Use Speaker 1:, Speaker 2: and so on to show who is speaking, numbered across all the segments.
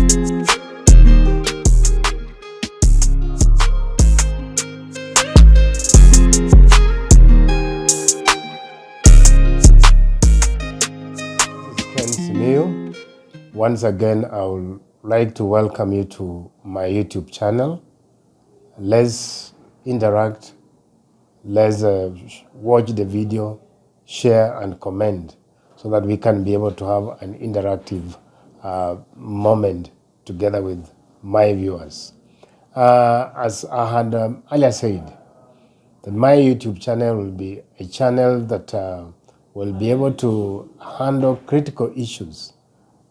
Speaker 1: Once again, I would like to welcome you to my YouTube channel. Let's interact, let's watch the video, share and comment so that we can be able to have an interactive moment together with my viewers. As I had earlier said, that my YouTube channel will be a channel that will be able to handle critical issues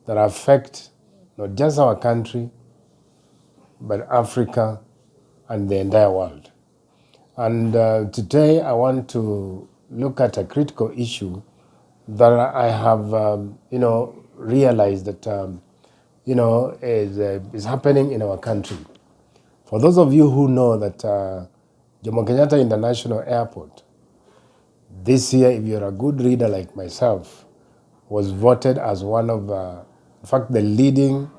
Speaker 1: that affect not just our country, but Africa and the entire world. And today I want to look at a critical issue that I have, realized that, is happening in our country. For those of you who know that Jomo Kenyatta International Airport, this year, if you're a good reader like myself, was voted as one of, in fact, the leading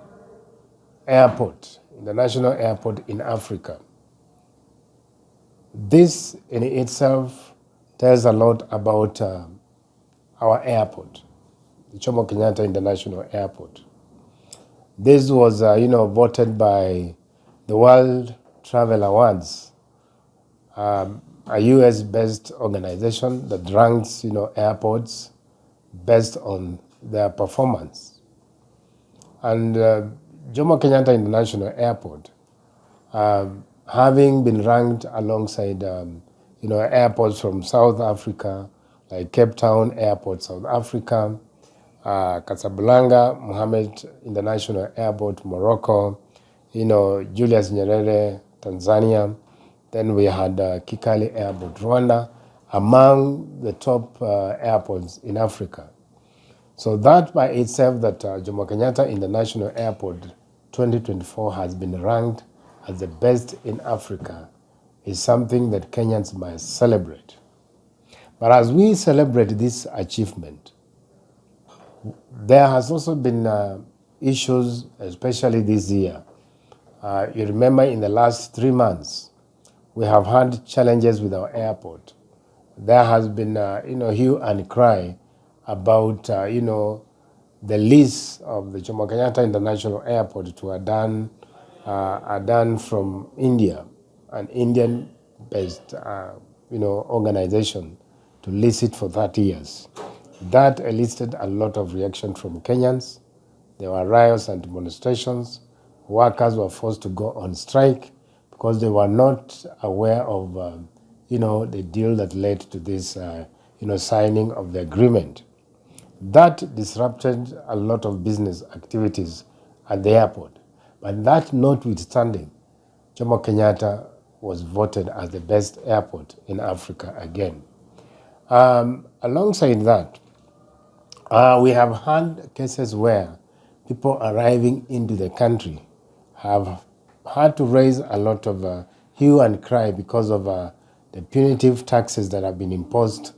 Speaker 1: airport, international airport in Africa. This in itself tells a lot about our airport, the Jomo Kenyatta International Airport. This was, voted by the World Travel Awards, a US-based organization that ranks, airports based on their performance. And Jomo Kenyatta International Airport, having been ranked alongside, airports from South Africa, like Cape Town Airport, South Africa, Casablanca, Mohammed International Airport, Morocco, Julius Nyerere, Tanzania. Then we had Kigali Airport, Rwanda, among the top airports in Africa. So that by itself, that Jomo Kenyatta International Airport 2024 has been ranked as the best in Africa, is something that Kenyans must celebrate. But as we celebrate this achievement, there has also been issues, especially this year. You remember in the last 3 months, we have had challenges with our airport. There has been, hue and cry about, the lease of the Jomo Kenyatta International Airport to are done from India, an Indian-based, organization, to lease it for 30 years. That elicited a lot of reaction from Kenyans. There were riots and demonstrations. Workers were forced to go on strike because they were not aware of, the deal that led to this, signing of the agreement. That disrupted a lot of business activities at the airport. But that notwithstanding, Jomo Kenyatta was voted as the best airport in Africa again. Alongside that, we have had cases where people arriving into the country have had to raise a lot of hue and cry because of the punitive taxes that have been imposed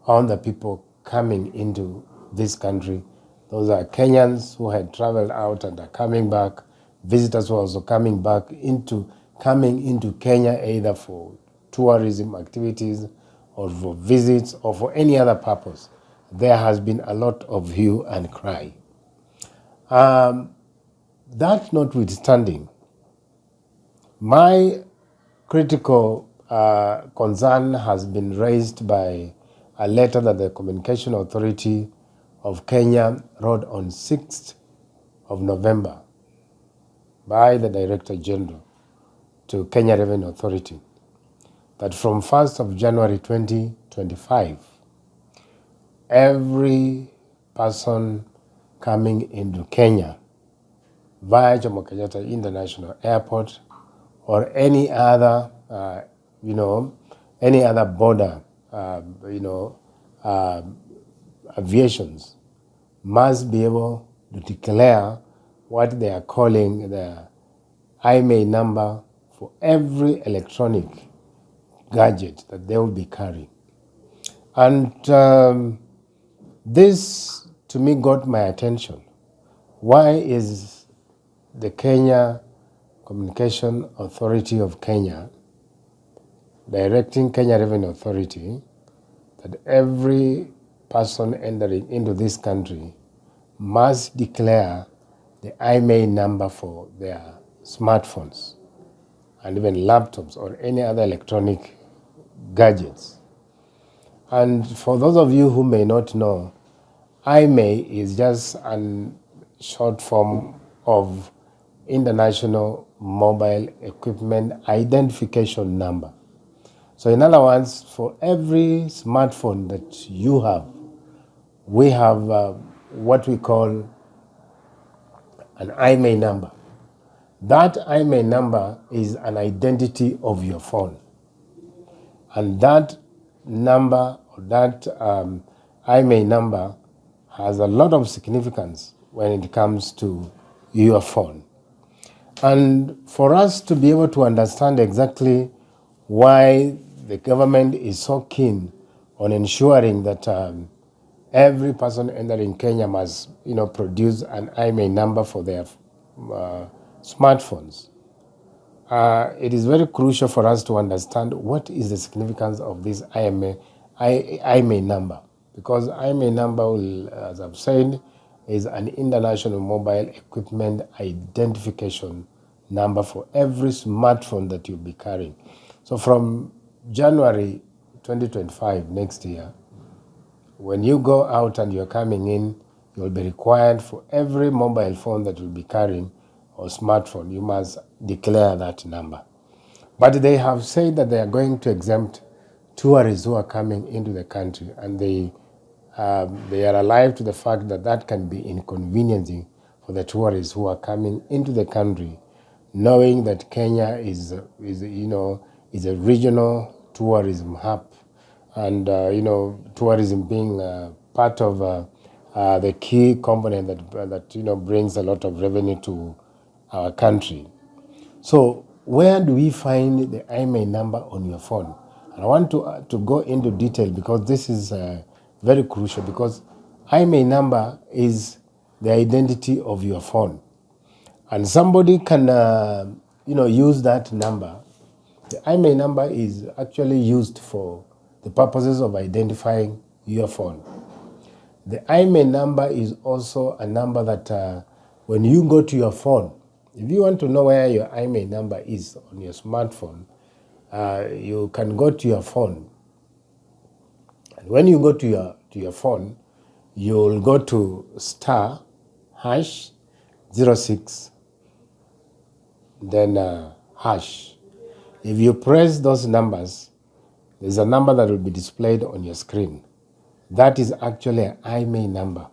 Speaker 1: on the people coming into this country. Those are Kenyans who had traveled out and are coming back, visitors who are also coming into Kenya either for tourism activities or for visits or for any other purpose. There has been a lot of hue and cry. That notwithstanding, my critical concern has been raised by a letter that the Communication Authority of Kenya wrote on 6th of November by the Director General to Kenya Revenue Authority, that from 1st of January 2025, every person coming into Kenya via Jomo Kenyatta International Airport or any other, any other border, aviations must be able to declare what they are calling the IMEI number for every electronic gadget that they will be carrying. And this, to me, got my attention. Why is the Kenya Communication Authority of Kenya directing Kenya Revenue Authority that every person entering into this country must declare the IMEI number for their smartphones and even laptops or any other electronic gadgets. And for those of you who may not know, IMEI is just a short form of International Mobile Equipment Identification Number. So in other words, for every smartphone that you have, we have what we call an IMEI number. That IMEI number is an identity of your phone. And that number, or that IMEI number, has a lot of significance when it comes to your phone. And for us to be able to understand exactly why the government is so keen on ensuring that every person entering Kenya must, produce an IMEI number for their smartphones. It is very crucial for us to understand what is the significance of this IMEI number, because IMEI number will, as I've said, is an International Mobile Equipment Identification number for every smartphone that you'll be carrying. So from January 2025 next year, when you go out and you're coming in, you'll be required for every mobile phone that you'll be carrying or smartphone, you must declare that number. But they have said that they are going to exempt tourists who are coming into the country, and they are alive to the fact that that can be inconveniencing for the tourists who are coming into the country, knowing that Kenya is a regional tourism hub, and tourism being part of the key component that brings a lot of revenue to our country. So where do we find the IMEI number on your phone? And I want to go into detail because this is very crucial, because IMEI number is the identity of your phone. And somebody can use that number. The IMEI number is actually used for the purposes of identifying your phone. The IMEI number is also a number that when you go to your phone, if you want to know where your IMEI number is on your smartphone, you can go to your phone. And when you go to your phone, you'll go to *#06, then hash. If you press those numbers, there's a number that will be displayed on your screen. That is actually an IMEI number.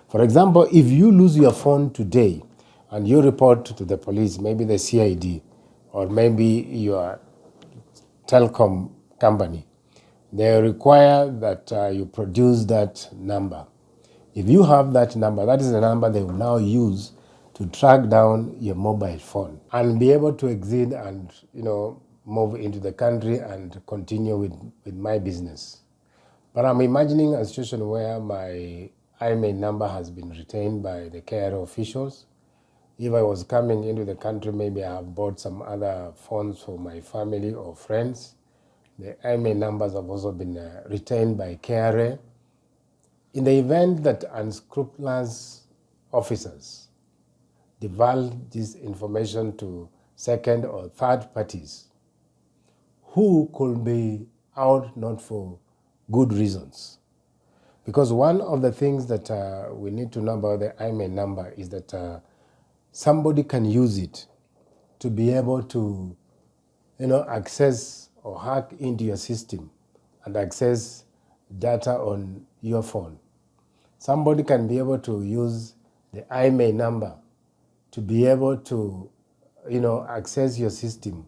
Speaker 1: For example, if you lose your phone today and you report to the police, maybe the CID, or maybe your telecom company, they require that you produce that number. If you have that number, that is the number they will now use to track down your mobile phone and be able to exit and move into the country and continue with my business. But I'm imagining a situation where my IMEI number has been retained by the KRA officials. If I was coming into the country, maybe I have bought some other phones for my family or friends. The IMEI numbers have also been retained by KRA. In the event that unscrupulous officers divulge this information to second or third parties who could be out not for good reasons. Because one of the things that we need to know about the IMEI number is that somebody can use it to be able to access or hack into your system and access data on your phone. Somebody can be able to use the IMEI number to be able to access your system,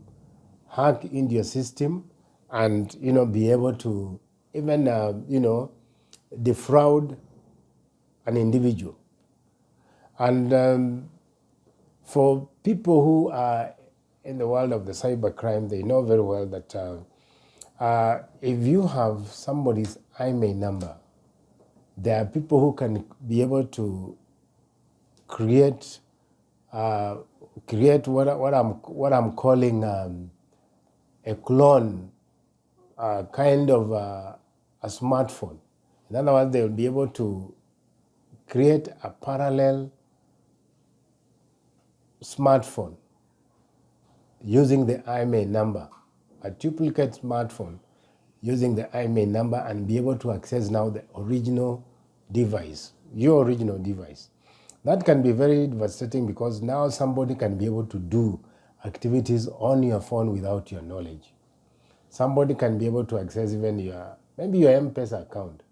Speaker 1: hack into your system, and be able to even defraud an individual. And for people who are in the world of the cybercrime, they know very well that if you have somebody's IMEI number, there are people who can be able to create create what I'm calling a clone, kind of a smartphone. In other words, they will be able to create a parallel smartphone using the IMEI number, a duplicate smartphone using the IMEI number, and be able to access now the original device, your original device. That can be very devastating because now somebody can be able to do activities on your phone without your knowledge. Somebody can be able to access even maybe your M-Pesa account.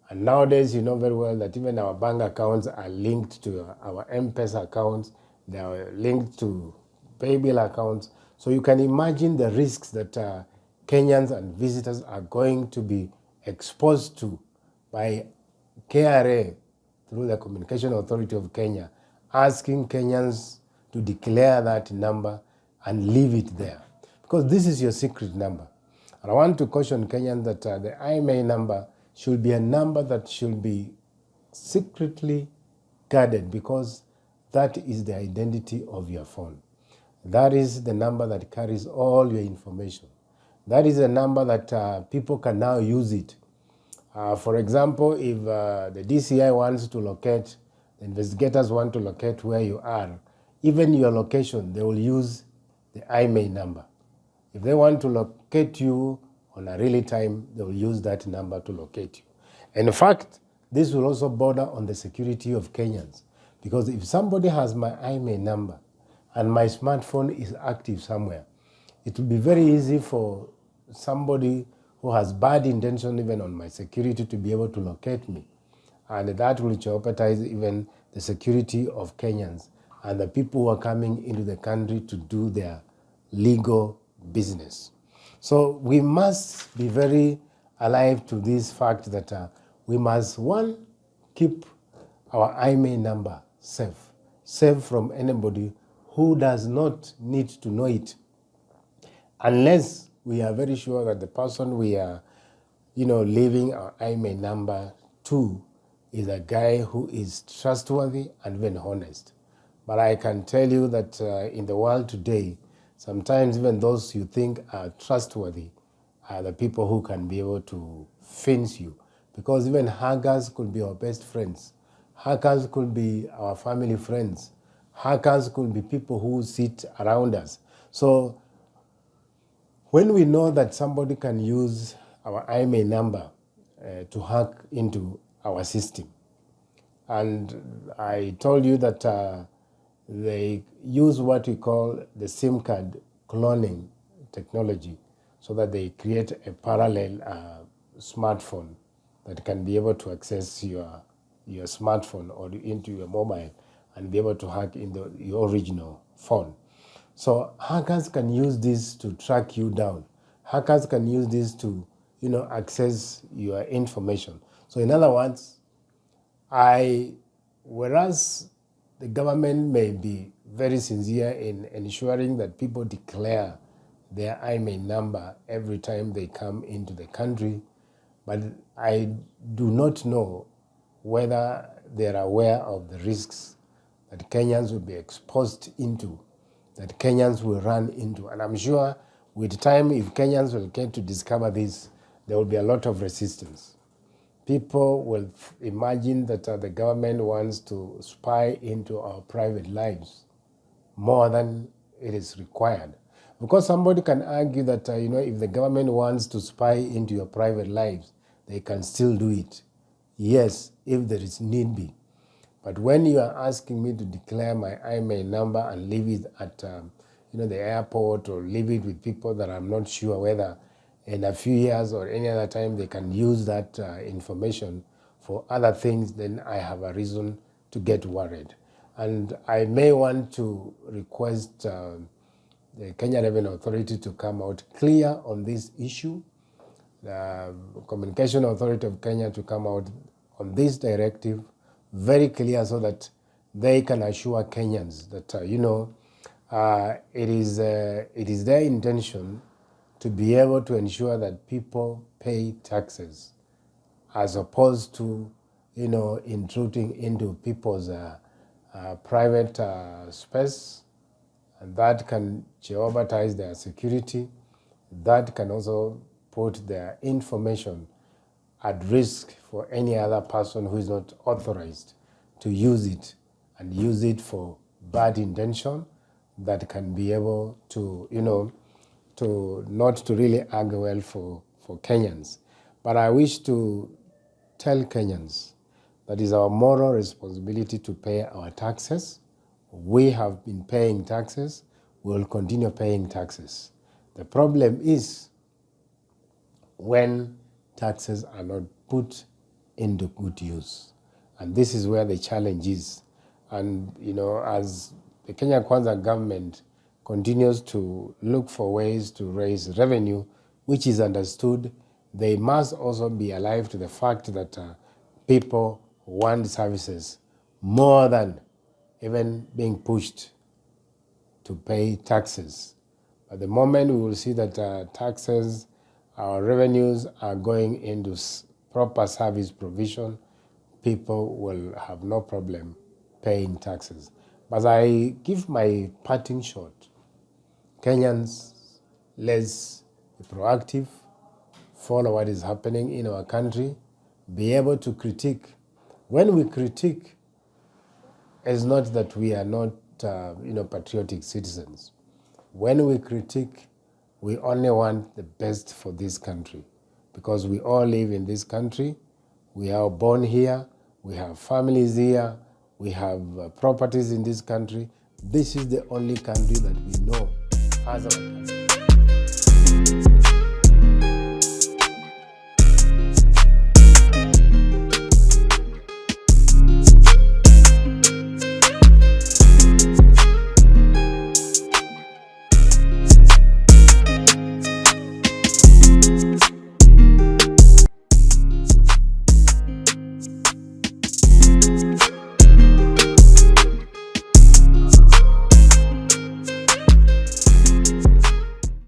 Speaker 1: And nowadays, you know very well that even our bank accounts are linked to our M-Pesa accounts. They are linked to paybill accounts. So you can imagine the risks that Kenyans and visitors are going to be exposed to by KRA through the Communication Authority of Kenya, asking Kenyans to declare that number and leave it there. Because this is your secret number. And I want to caution Kenyans that the IMEI number should be a number that should be secretly guarded, because that is the identity of your phone. That is the number that carries all your information. That is a number that people can now use it. For example, if the DCI wants to locate, the investigators want to locate where you are, even your location, they will use the IMEI number. If they want to locate you on a real time, they will use that number to locate you. And in fact, this will also border on the security of Kenyans, because if somebody has my IMEI number and my smartphone is active somewhere, it will be very easy for somebody who has bad intention even on my security to be able to locate me. And that will jeopardize even the security of Kenyans and the people who are coming into the country to do their legal business. So we must be very alive to this fact that we must, one, keep our IMEI number safe from anybody who does not need to know it, unless we are very sure that the person we are, leaving our IMEI number to is a guy who is trustworthy and even honest. But I can tell you that in the world today, sometimes even those you think are trustworthy are the people who can be able to fence you. Because even hackers could be our best friends. Hackers could be our family friends. Hackers could be people who sit around us. So when we know that somebody can use our IMEI number to hack into our system, and I told you that they use what we call the SIM card cloning technology, so that they create a parallel smartphone that can be able to access your smartphone or into your mobile and be able to hack into your original phone. So hackers can use this to track you down. Hackers can use this to, access your information. So in other words, whereas the government may be very sincere in ensuring that people declare their IMEI number every time they come into the country, but I do not know whether they are aware of the risks that Kenyans will be exposed into, that Kenyans will run into. And I'm sure with time, if Kenyans will get to discover this, there will be a lot of resistance. People will imagine that the government wants to spy into our private lives more than it is required. Because somebody can argue that, if the government wants to spy into your private lives, they can still do it. Yes, if there is need be. But when you are asking me to declare my IMEI number and leave it at the airport, or leave it with people that I'm not sure whether in a few years or any other time they can use that information for other things, then I have a reason to get worried. And I may want to request the Kenya Revenue Authority to come out clear on this issue, the Communication Authority of Kenya to come out on this directive very clear, so that they can assure Kenyans that it is their intention to be able to ensure that people pay taxes, as opposed to intruding into people's private space and that can jeopardize their security. That can also put their information at risk for any other person who is not authorized to use it, and use it for bad intention that can be able to, to not to really argue well for Kenyans. But I wish to tell Kenyans that it is our moral responsibility to pay our taxes. We have been paying taxes. We will continue paying taxes. The problem is when taxes are not put into good use. And this is where the challenge is. And, as the Kenya Kwanza government continues to look for ways to raise revenue, which is understood, they must also be alive to the fact that people want services more than even being pushed to pay taxes. At the moment, we will see that taxes, our revenues are going into proper service provision. People will have no problem paying taxes. But I give my parting shot. Kenyans, let's be proactive, follow what is happening in our country, be able to critique. When we critique, it's not that we are not patriotic citizens. When we critique, we only want the best for this country, because we all live in this country. We are born here, we have families here, we have properties in this country. This is the only country that we know as our country.